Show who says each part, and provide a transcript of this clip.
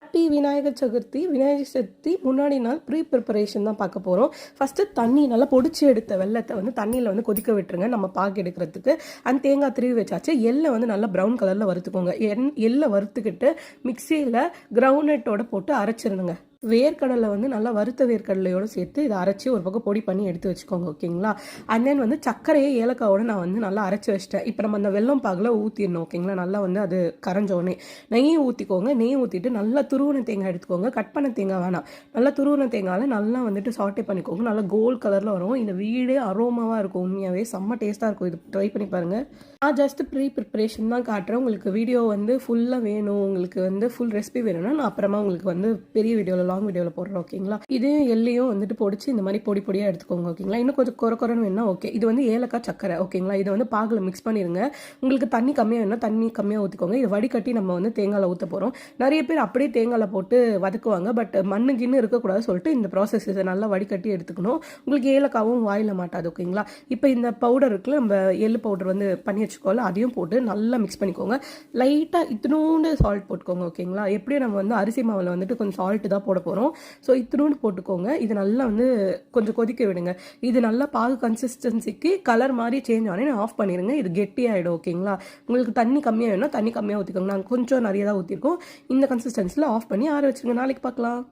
Speaker 1: Happy Vinayagar Chaturthi முன்னாடி நாள் pre preparation தான் பார்க்க போகிறோம். ஃபஸ்ட்டு தண்ணி நல்லா பொடிச்சு எடுத்த வெள்ளத்தை வந்து தண்ணியில் வந்து கொதிக்க விட்டுருங்க நம்ம பாகு எடுக்கிறதுக்கு. அந்த தேங்காய் திருவி வச்சாச்சு. எள்ளை வந்து நல்லா ப்ரௌன் கலரில் வறுத்துக்கோங்க. எள்ளை வறுத்துக்கிட்டு மிக்சியில் கிரவுண்ட்நட்டோட போட்டு அரைச்சிருந்துங்க. வேர்க்கடலை வந்து நல்லா வறுத்த வேர்க்கடலையோடு சேர்த்து இதை அரைச்சி ஒரு பக்கம் பொடி பண்ணி எடுத்து வச்சுக்கோங்க. ஓகேங்களா? அண்ட் தென் வந்து சர்க்கரையை ஏலக்காவோட நான் வந்து நல்லா அரைச்சி வச்சிட்டேன். இப்போ நம்ம அந்த வெல்லம் பாகில் ஊற்றிடணும். ஓகேங்களா? நல்லா வந்து அது கரைஞ்சோடனே நெய்யை ஊற்றிக்கோங்க. நெய் ஊற்றிட்டு நல்லா துருவன தேங்காய் எடுத்துக்கோங்க. கட் பண்ண தேங்காய் வேணாம். நல்லா துருவன தேங்காயில் நல்லா வந்துட்டு சாட்டே பண்ணிக்கோங்க. நல்லா கோல்ட் கலரில் வரும். இந்த வீடே அரோமாவாக இருக்கும். உண்மையாகவே செம்ம டேஸ்ட்டாக இருக்கும். இது ட்ரை பண்ணி பாருங்கள். நான் ஜஸ்ட் ப்ரீ ப்ரிப்பரேஷன் தான் காட்டுறேன். உங்களுக்கு வீடியோ வந்து ஃபுல்லாக வேணும், உங்களுக்கு வந்து ஃபுல் ரெசிபி வேணும்னா நான் அப்புறமா உங்களுக்கு வந்து பெரிய வீடியோவில் லாங் வீடியோவில் போடுறோம். ஓகேங்களா? இதையும் எல்லையும் வந்துட்டு பொடிச்சு இந்த மாதிரி பொடியாக எடுத்துக்கோங்க. ஓகேங்களா? இன்னும் கொஞ்சம் குறைன்னு வேணும்னா ஓகே. இது வந்து ஏலக்காய் சக்கரை. ஓகேங்களா? இதை வந்து பாகில் மிக்ஸ் பண்ணிடுங்க. உங்களுக்கு தண்ணி கம்மியாக வேணும்னா தண்ணி கம்மியாக ஊற்றிக்கோங்க. இதை வடிகட்டி நம்ம வந்து தேங்காயில் ஊற்ற போகிறோம். நிறைய பேர் அப்படியே தேங்காயில் போட்டு வதக்குவாங்க. பட் மண்ணுக்குன்னு இருக்கக்கூடாது சொல்லிட்டு இந்த ப்ராசஸ் இதை நல்லா வடிகட்டி எடுத்துக்கணும். உங்களுக்கு ஏலக்காவும் வாயில் மாட்டாது. ஓகேங்களா? இப்போ இந்த பவுடர் இருக்குல்ல, நம்ம எள்ளு பவுடர் வந்து பண்ணி வச்சுக்கோல, அதையும் போட்டு நல்லா மிக்ஸ் பண்ணிக்கோங்க. லைட்டாக இத்தினூண்டு சால்ட் போட்டுக்கோங்க. ஓகேங்களா? எப்படியும் நம்ம வந்து அரிசி மாவில் வந்துட்டு கொஞ்சம் சால்ட்டு தான் போட போகிறோம். ஸோ இத்தினூண்டு போட்டுக்கோங்க. இது நல்லா வந்து கொஞ்சம் கொதிக்க விடுங்க. இது நல்லா பாகு கன்சிஸ்டன்சிக்கு கலர் மாதிரி சேஞ்ச் ஆனே ஆஃப் பண்ணிடுங்க. இது கெட்டியாகிடும். ஓகேங்களா? உங்களுக்கு தண்ணி கம்மியாக வேணும்னா தண்ணி கம்மியாக ஊற்றிக்கோங்க. நாங்கள் கொஞ்சம் நிறைய தான் ஊற்றிருக்கோம். இந்த கன்சிஸ்டன்சியில் ஆஃப் பண்ணி ஆற வச்சுருங்க. நாளைக்கு பார்க்கலாம்.